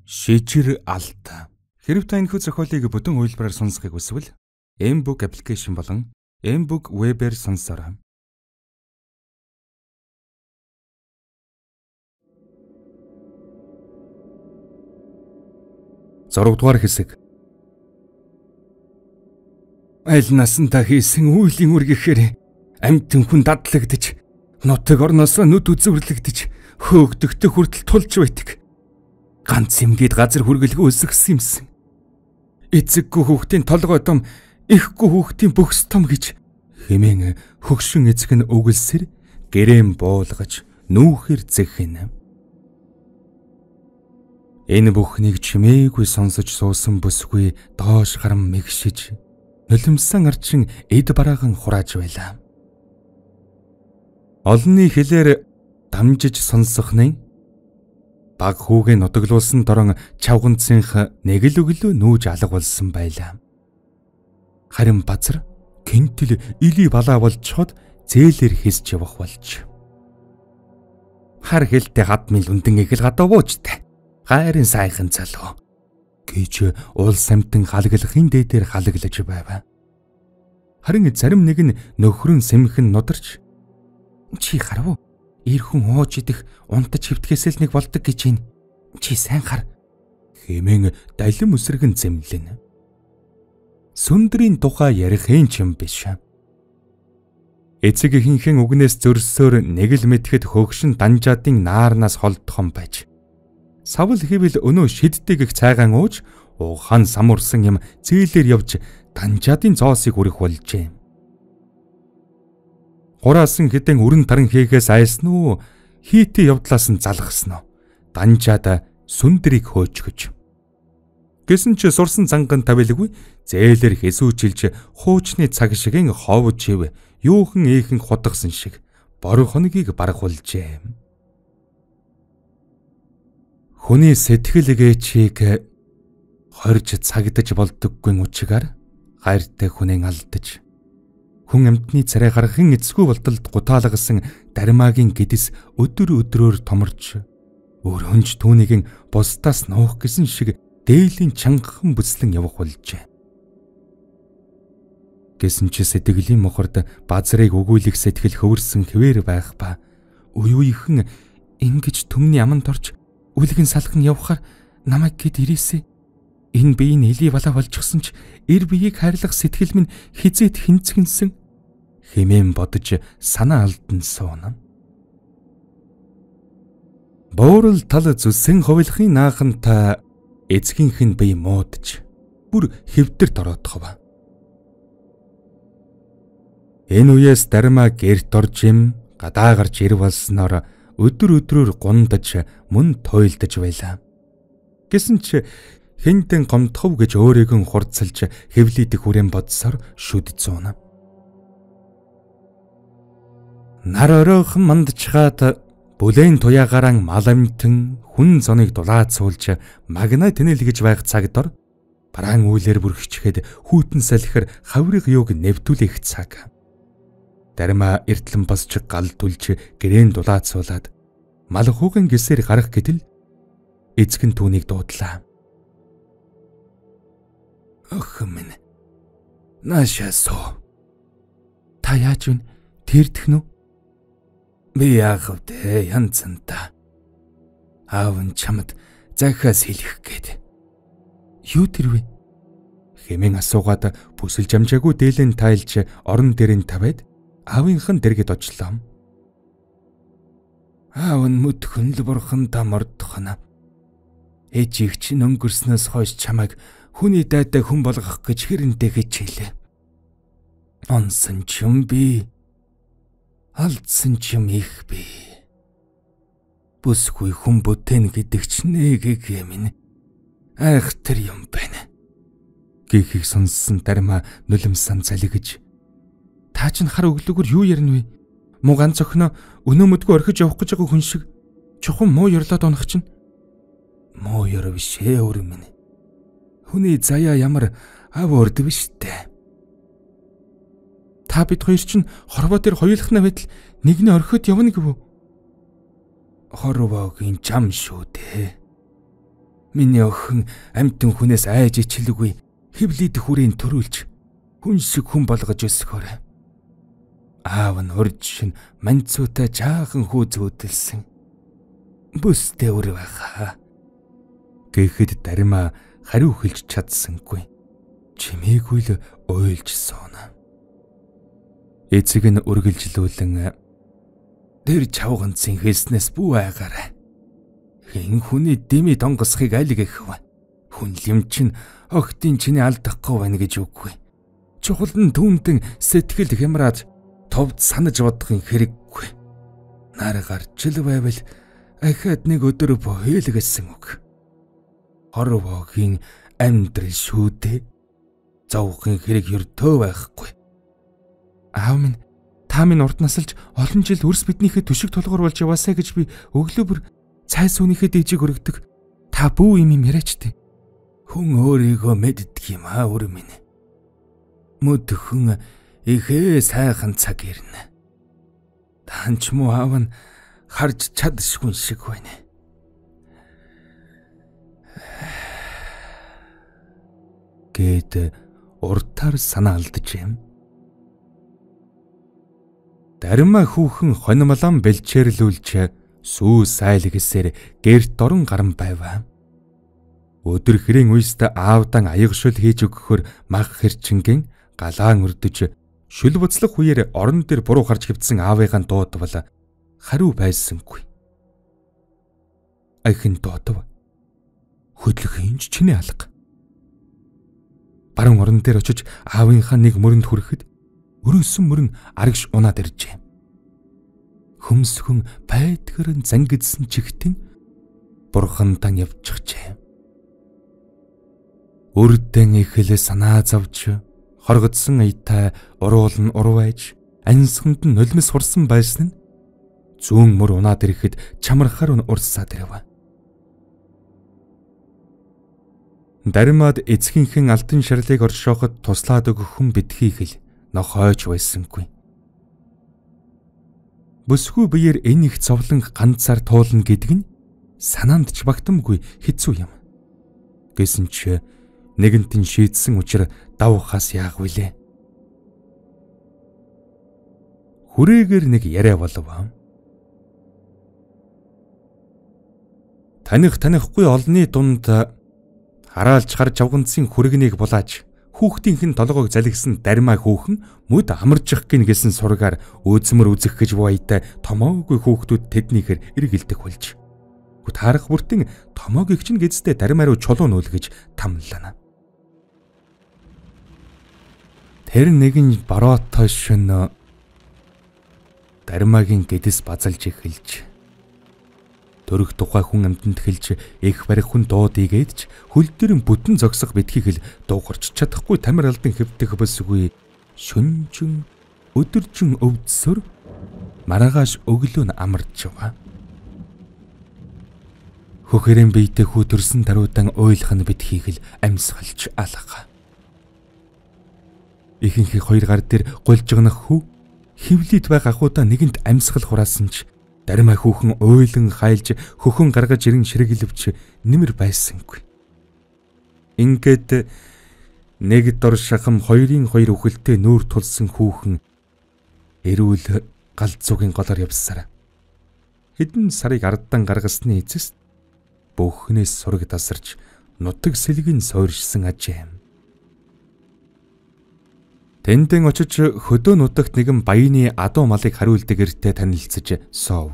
Шижир алт. Хэрэв та энэхүү зохиолыг бүтэн хувилбараар сонсохыг хүсвэл M-Book application болон M-Book Web-ээр сонсоорой. Зургадугаар хэсэг. Аль насандаа хийсэн үеийн үр гэхээр амьтан хүн дадлагдж, нутаг орноосоо нүд үзүүрлэгдэж, хөөгдөгтө хүртэл тулж байдаг. Ганц юмгээд газар хүргэлгүй өсгсөн юмсан. Эцэггүй хүүхдийн толгой том, ихгүй хүүхдийн бөхс том гэж хэмээн хөгшин эцэг нь өгөлсөр гэрээн буулгаж нүүхэр зэхэнэ. Энэ бүхнийг чимээгүй сонсож суусан бүсгүй доош гарам мэгшиж нулимсан арчин эд барааган хурааж байлаа. Олонний хэлээр дамжиж сонсох нь баг хүүгээ нутаглуулсан дорон чавганцынх нэг л өглөө нүүж алга болсон байлаа. Харин базар гинтэл илий балаа болчход зээлэр хисч явах болж. Хар хэлтэй хадмын лүндэн эгэл гадаа буучтай. Гайрын сайхан залуу гэж уул самтан халаглахын дээдээр халаглаж байв. Харин зарим нэг нь нөхрөн сэмхэн нударч чи харав уу? Ирхэн ууж идэх унтаж хөвтгээс л нэг болдог гэж байна. Чи сайн хар. Хэмээн далим өсргэн зэмлэн. Сүндрийн тухай ярих юм биш. Эцэг ихэнхэн үгнээс зөрсөөр нэг л мэдхэд хөгшин данжаадын наарнаас холдхон байж. Савл хэвэл өнөө шиддэг их цайгаан ууж угаан самурсан юм зээлээр явж данжаадын зоосыг үрэх болжээ. Хураасан хэдэн өрн таран хийгээс айсан уу, хийтэй явдлаас нь залгасан уу. Данжаада сүндрийг хөөчгөж. Гэсэн ч сурсан занган тавилгүй зээлэр хэсүүчилж хуучны цаг шигийн ховж ив юухан ийхэн хутгсан шиг бор хоногийг барахулжээ. Хүний сэтгэл гээчийг хорж цагдаж болдоггүй учгаар гайртай хүнээ алдаж хүн амьтны царай гаргахын эцгүй болтолд гутаалагсан дармаагийн гэдэс өдөр өдрөөр томорч өрхөнж түүнийг бусдаас нуух гэсэн шиг дээлийн чангахан бүслэн явах болжээ. Гэсэн ч сэтгэлийн мохорд базрыг өгүүлэх сэтгэл хөвөрсөн хэвээр байх ба үе үеийнхэн ингэж төмний аманд орж үлгэн салхан явхаар намайг гэд ирээсэ. Энэ биеийн элий балаа болчихсон ч эр биеийг хайрлах сэтгэл минь хизээд хинцгэнсэн хэмээн бодож санаа алдан суунам. Буурал тал зүсэн ховлохын нааханта эцгийнх нь бие муудж бүр хэвдэрт ороодхов. Энэ үеэс дармаа гэрт орж юм гадаа гарч ир болсноор өдөр өдрөөр гундаж мөн тойлдож байлаа. Гэсэн ч хинтэн гомдхов гэж өөрийг нь хурцлж хэвлийдэх хүрээн бодсоор шүд зуунам. Нар оройхон мандчгаад бүлээн туяагараа мал амтэн хүн зоныг дулаацуулж магнаа тэнэлгэж байх цаг дор бараан үйлээр бүрхчихэд хүүтэн салхир хаврыг юуг нэвтүүлэх цаг. Дарма эртлэн босч гал түлж гэрээн дулаацуулаад мал хүүгэн гисээр гарах гэтэл эзэг нь түүнийг дуудлаа. Ох минь. Наашаасоо. Та яаж вэ? Тэрдэх нү? Би яах вэ? Янцанта. Аав нь чамд захиас хэлэх гээд. Юу тэр вэ? Хэмээн асуугаад бүсэлж амжаагүй дээлэн тайлж орон дээрэн тавиад аавынхан дэргэд очлоо. Аав нь мүдхэн л бурхан дамордохно. Ээжийг чинь өнгөрснөөс хойш чамайг хүний дайтай хүн болгох гэж хэрэнтэй хичээлээ. Онсон ч юм би. Алдсан ч юм их би. Бүсгүй хүн бүтээн гэдэг ч нэг юм. Айхтар юм байна. Гихийг сонссон дарма нулимсан залгиж. Та ч хар өглөөгөр юу ярина вэ? Муу ганц охиноо өнөөмөдгөө орхиж явах гэж байгаа хүн шиг чухам муу ёрлоод онох чинь. Муу ёр бишээ өөр минь. Хүний заяа ямар ав өрд биштэй. Та бид хоёр чинь хорвоо дээр хоёулахна байтал нэг нь орхиод явна гэв үү? Хорвоогийн чам шүү дээ. Миний охин амьтан хүнээс айж ичилгүй хевлид хүрээнд төрүүлж хүн шиг хүн болгож өсгөөрэй. Аав нь урьдшин манцуутай жаахан хүү зөөдөлсөн. Бүстэй өр байхаа. Гэхэд Дарма хариу хэлж чадсангүй. Чимээгүй л уйлж сууна. Эцэг нь үргэлжлүүлэн тэр чавганцын хэлснээс бүү айгаарай. Хэн хүний дими донгосхийг аль гэх вэ? Хүн лимчин огтын чиний алдахгүй байна гэж үгүй. Чухал нь түүндэн сэтгэл хямраад товд санаж бодохын хэрэггүй. Нар гарч л байвал ахад нэг өдөр боёл гэсэн үг. Хорвогийн амьдрал шүү дээ. Зовхын хэрэг ердөө байхгүй. Аав минь та минь урд насалж олон жил үрс биднийхээ түшиг тулгуур болж яваасаа гэж би өглөөбөр цай сүөнийхээ дэжиг өргөдөг. Та бүү юм яриач дээ. Хүн өөрийгөө мэддэг юм аа өөр минь. Мөдхөн ихээ сайхан цаг ирнэ. Танч муу аав нь харж чадшгүй шиг байна. Гэт уртаар санаа алдж юм. Дарма хүүхэн хономлон бэлчээрлүүлж сүү сайл гэсээр гэрт дорон гарan байваа. Өдөр хэрийн үйст аавдан аягшул хийж өгөхөөр мах хэрчингийн галаан өрдөж шүл буцлах үеэр орон дээр буруу харж хөвдсөн аавыгаа дуудвал хариу байсангүй. Ахин дуудав. Хөдлөх инж чиний алга. Баруун орон дээр очиж аавынхаа нэг мөрөнд хүрэхэд өрөөсөн мөрөн арагш унаад иржээ. Хөмсгөн байдгарын зангидсан чихтэн бурхандан явчихжээ. Үрдэн ихэл санаа зовж хоргодсон аятай уруулн урвайж ансханд нь нулимс хурсан байсан нь зүүн мөр унаад ирэхэд чамархаар урсаад ирэв. Дармад эцгийнхэн алтан шарлыг оршооход туслаад өгөх хүн битгийх л нохойж байсангүй. Бүсгүй биеэр энэ их зовлон ганцаар туулна гэдэг нь санаанд ч багтамгүй хэцүү юм. Гэсэн ч нэгэнтэн шийдсэн учраас давхаас яах вүлээ. Хүрээгээр нэг яриа болов. Танихгүй олны дунд хараалж хар чавганцын хүрэгнийг булааж хүүхдийнх нь толгойг залгисан Дарма хүүхэн мүд амаржих гин гэсэн сургаар өзмөр үзэх гэж буйтай томоогүй хүүхдүүд тэднийхэр эргэлдэх болж. Таарах бүртэн томоогийг чинь гэзтэй Дарма руу чулуу нүүлгэж тамлана. Тэр нэгэн бороотой шөнө Дармагийн гэдэс базалж эхэлж төрөх тухай хүн амтанд хэлж их барих хүн дуудыгээдч хөл дээрэн бүтэн зогсох битгийх л дуугарч чадахгүй тамир алдан хэвдэх бүсгүй шүнжин өдөржин өвдсөр маргааш өглөө нь амарч яваа. Хөхөрийн биетэй хүү төрсөн даруйдан ойлох нь битгийх л амьсгалж алга. Ихэнхий хоёр гар дээр гулжгнах хүү хевлийд байгаа ахуудаа нэгэнт амьсгал хураасан ч Дарма хүүхэн ойлон хайлж хөхөн гаргаж ирэн ширэглэвч нэмэр байсангүй. Ингээд нэг дор шахам хоёрын хоёр үхэлтэй нүүр тулсан хүүхэн эрүүл галзуугийн голоор явсараа. Хэдэн сарыг арддан гаргасны эцэст бүхнээс сураг тасарч нутаг сэлгийн сойршсан ажээ. Тэндэн очиж хөдөө нутагт нэгэн баяны адуу малыг хариулдаг эртээ танилцж суув.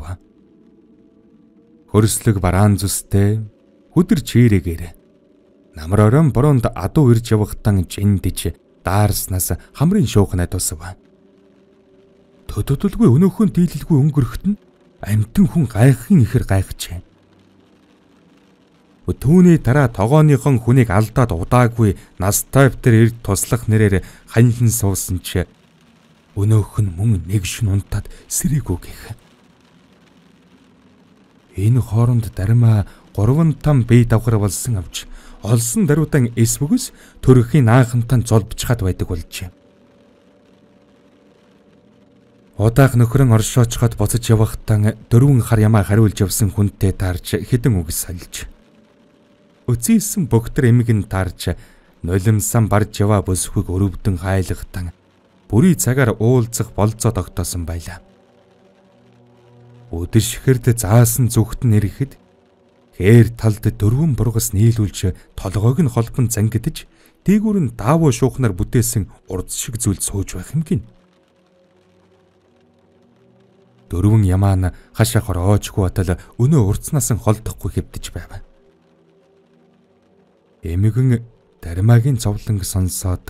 Хөрслөг бараан зүстэй хүдэр чирээгээр намар орон бороонд адуу ирж явахтан жиндэж даарснаас хамрын шуугнаа тусав. Төдөлгүй өнөөхөн дийлэлгүй өнгөрөхт нь амтэн хүн гайхын ихэр гайхжээ. Түүний дараа тогооныхон хүнийг алдаад удаагүй настай битэр эрд туслах нэрээр ханилан суусан ч өнөөх нь мөн нэг шин унтаад сэрээгүй гэх. Энэ хооронд Дарма 3 бие давхар болсон авч олсон даруйдан эсвэгс төрөхийн наахантан золбчхад байдаг болжээ. Удаах нөхрөн оршоочход буцаж явахтан 4 хар ямаа хариулж явсан хүнтэй таарч хэдэн үгс сольж. Өцийсэн богтор эмэг нь тарж нулимсан барж яваа бүсгүйг өрөвдөн хайлгатан бүрий цагаар уулзах болцоо тогтоосон байлаа. Өдөр шихэрд заасан зүгт нь ирэхэд хээр талд дөрвөн бургас нийлүүлж толгойг нь холбон зангидж дээгүүр нь даавуу шуухнаар бүтээсэн урд шиг зүйл сууж байх юм гин. Дөрвөн ямаан хашаа хороочгүй батал өнөө урдснаас нь холдохгүй хэвдэж байв. Эмэгэн дармаагийн зовлонг сонсоод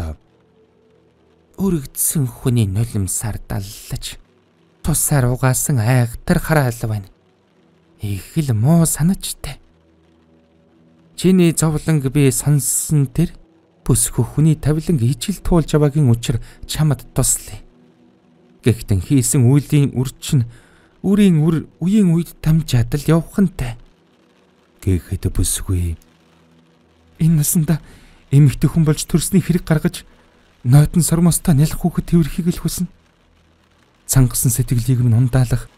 өргөдсөн хүний нулимсаар даллаж тусаар угаасан айхтар хараал байна. Их л муу санажтай. Чиний зовлонг би сонссон тэр бүсгүй хүний тавиланг ижил туулж яваагийн учир чамд туслая. Гэхдээ хийсэн үеийн үрчин үрийн үеийн үед тамжаад л явхантай. Гэхэд бүсгүй энэ насанда эмэгтэй хүн болж төрсний хэрэг гаргаж нойтон сормостой нялх хүүхэд тэрхийг л хүснэ. Цангасан сэтгэлийг минь ундаалах,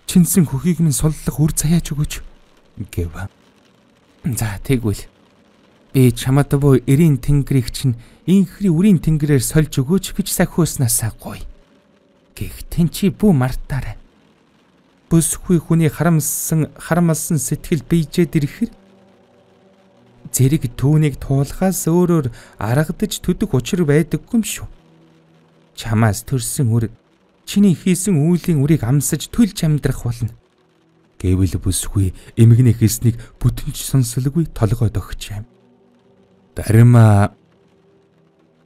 чинсэн хөхийг минь суллах үр цаяаж өгөөч гэв. За тэгвэл би чамд боо эрийн тэнгэрийг чинь инхри үрийн тэнгэрээр сольж өгөөч гэж сахиуснасаа гоё. Гэхдээ чи бүү мартаарай. Бүсгүй хүний харамлсан сэтгэл бийжээд ирэхэр зэрэг түүнийг туулахаас өөрөөр аргадж төдөх учир байдаггүй юм шүү. Чамаас төрсөн үр чиний хийсэн үеийн үрийг амсаж төлж амьдрах болно. Гэвэл бүсгүй эмгний хэлснийг бүтэнч сонсолгүй толгойд өгчээ. Дарма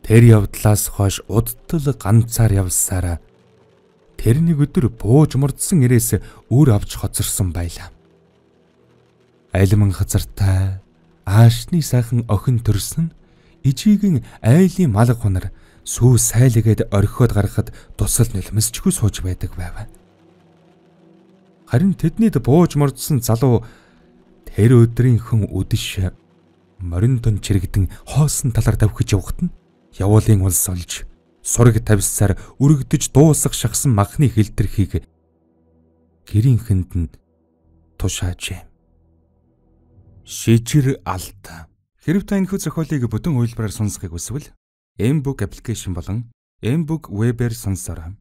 тэр явдлаас хойш удтал ганцаар явсараа тэр нэг өдөр бууж мурдсан ирээс үр авч хоцорсон байлаа. Айлман хазартай аашны сайхан охин төрсөн нь ижигийн айлын малга хунар сүү сайлгээд орхиод гарахад тусал нулимсчгүй сууж байдаг байв. Харин тэднийд бууж мордсон залуу тэр өдрийнхэн үдэш мориндон чирэгдэн хоосон талаар давхиж явахад нь явуулын улс олж сураг тавьсаар өргөдөж дуусах шахсан махны хэлтэрхийг гэрийнхэнд нь тушаажээ. Шижир алт. Хэрэв та энэхүү зохиолыг бүтэн үйлбэрээр сонсохыг хүсвэл M-Book аппликейшн болон M-Book Web-ээр сонсороо.